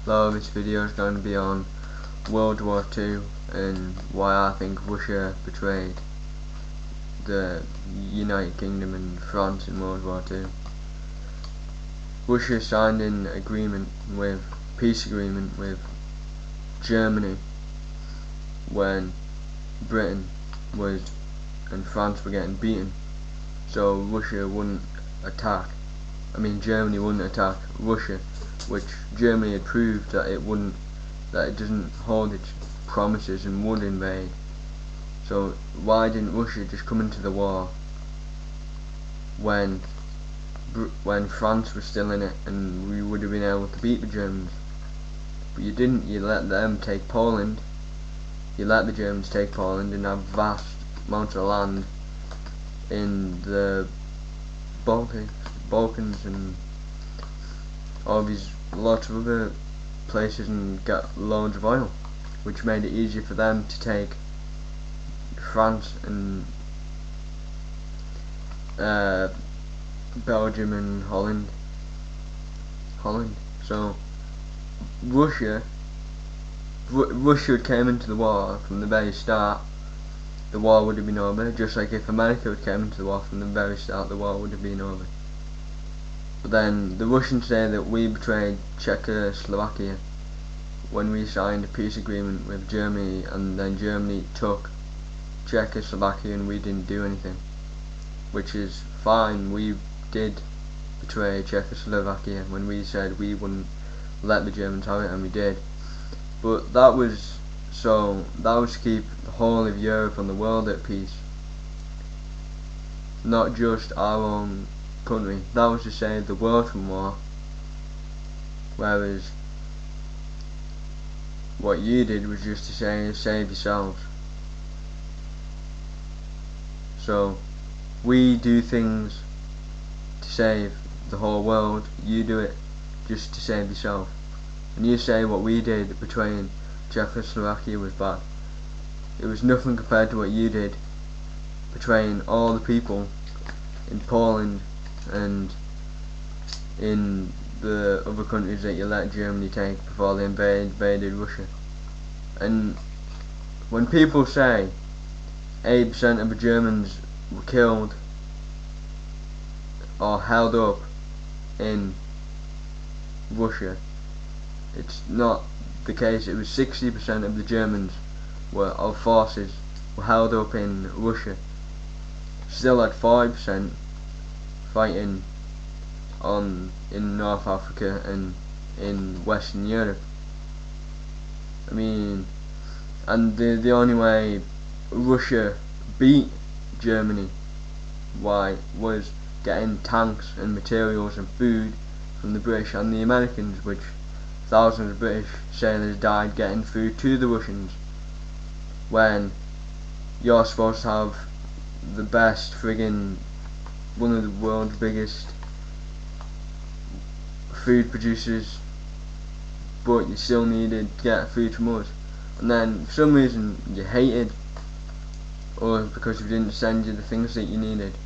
Hello, this video is going to be on World War II and why I think Russia betrayed the United Kingdom and France in World War II. Russia signed an peace agreement with Germany when Britain and France were getting beaten, so Russia wouldn't attack. Germany wouldn't attack Russia, which Germany had proved that it doesn't hold its promises and would invade. So why didn't Russia just come into the war when France was still in it and we would have been able to beat the Germans? But you didn't. You let them take Poland. You let the Germans take Poland and have vast amounts of land in the Balkans and all these lots of other places and get loads of oil, which made it easier for them to take France and Belgium and Holland. So Russia came into the war from the very start, the war would have been over. Just like if America had came into the war from the very start, the war would have been over. But then the Russians say that we betrayed Czechoslovakia when we signed a peace agreement with Germany, and then Germany took Czechoslovakia and we didn't do anything, which is fine. We did betray Czechoslovakia when we said we wouldn't let the Germans have it, and we did. But that was to keep the whole of Europe and the world at peace, not just our own country. That was to save the world from war, whereas what you did was just to save yourselves. So we do things to save the whole world, you do it just to save yourself. And you say what we did betraying Czechoslovakia was bad. It was nothing compared to what you did betraying all the people in Poland and in the other countries that you let Germany take before they invaded Russia. And when people say 80% of the Germans were killed or held up in Russia, it's not the case. It was 60% of the Germans forces were held up in Russia. Still had 5% fighting in North Africa and in Western Europe. And the only way Russia beat Germany was getting tanks and materials and food from the British and the Americans, which thousands of British sailors died getting food to the Russians, when you're supposed to have the best one of the world's biggest food producers, but you still needed to get food from us. And then for some reason you hated us because we didn't send you the things that you needed.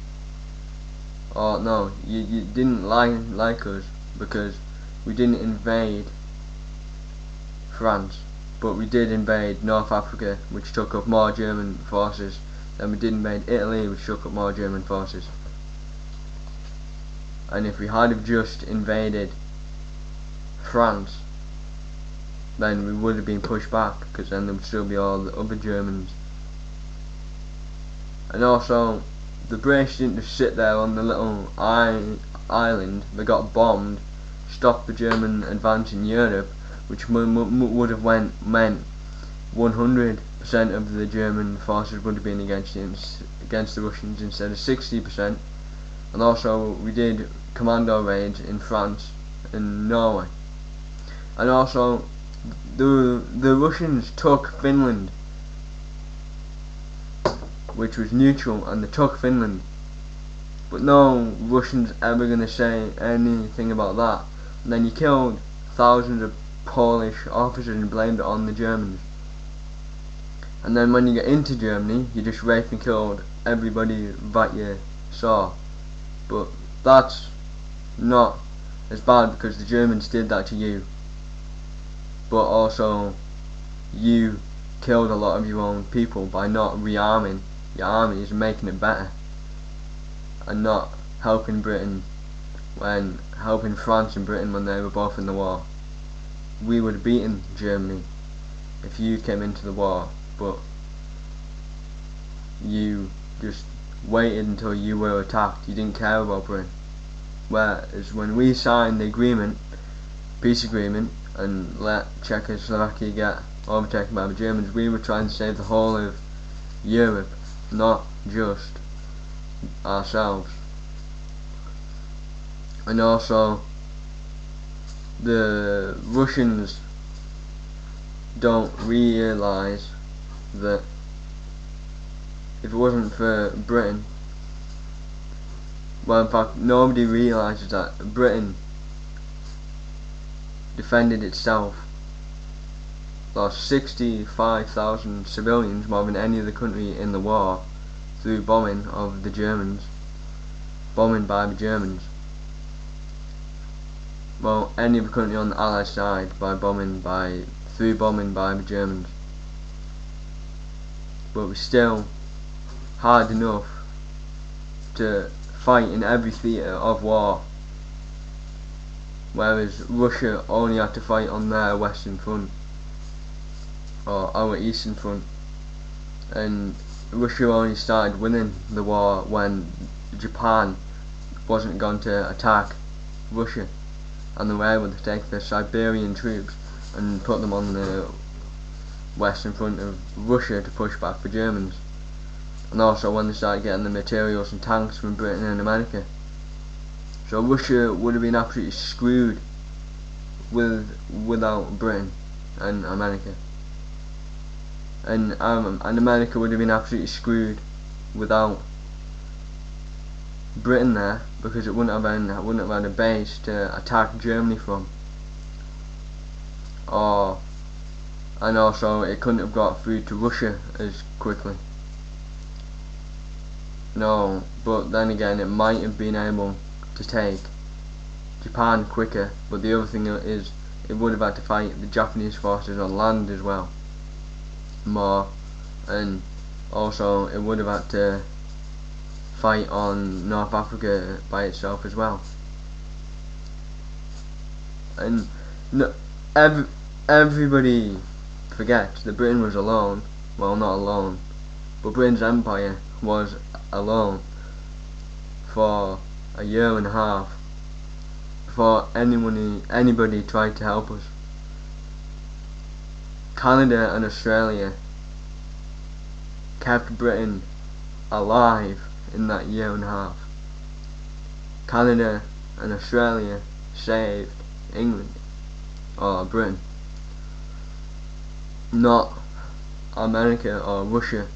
Or no, you didn't like us because we didn't invade France, but we did invade North Africa, which took up more German forces. Then we did invade Italy, which took up more German forces. And if we had have just invaded France, then we would have been pushed back, because then there would still be all the other Germans. And also, the British didn't just sit there on the little island. They got bombed, stopped the German advance in Europe, which would have meant 100% of the German forces would have been against the Russians instead of 60%. And also we did commando raids in France and Norway. And also the Russians took Finland, which was neutral, and they took Finland. But no Russian's ever going to say anything about that. And then you killed thousands of Polish officers and blamed it on the Germans. And then when you get into Germany, you just raped and killed everybody that you saw. But that's not as bad because the Germans did that to you. but also you killed a lot of your own people by not rearming your armies and making it better, and not helping France and Britain when they were both in the war. We would have beaten Germany if you came into the war, but you just waited until you were attacked. You didn't care about Britain. Whereas when we signed the peace agreement, and let Czechoslovakia get overtaken by the Germans, we were trying to save the whole of Europe, not just ourselves. And also, the Russians don't realise that if it wasn't for Britain, well, in fact, nobody realises that Britain defended itself, lost 65,000 civilians, more than any other country in the war, through bombing by the Germans. Well, any other country on the Allied side through bombing by the Germans. But we're still hard enough to fight in every theatre of war, whereas Russia only had to fight on their western front, or our eastern front, and Russia only started winning the war when Japan wasn't going to attack Russia, and they were able to take the Siberian troops and put them on the western front of Russia to push back the Germans, and also when they started getting the materials and tanks from Britain and America. So Russia would have been absolutely screwed without Britain and America, and America would have been absolutely screwed without Britain there, because it wouldn't have had a base to attack Germany from, and also it couldn't have got through to Russia as quickly. No, but then again, it might have been able to take Japan quicker, but the other thing is it would have had to fight the Japanese forces on land as well more, and also it would have had to fight on North Africa by itself as well. And no, everybody forgets that Britain was alone. Well, not alone, but Britain's empire was alone for a year and a half before anybody tried to help us. Canada and Australia kept Britain alive in that year and a half. Canada and Australia saved England, or Britain, not America or Russia.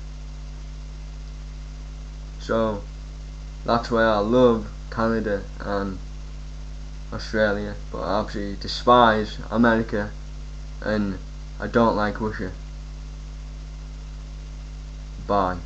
So that's why I love Canada and Australia, but I absolutely despise America, and I don't like Russia. Bye.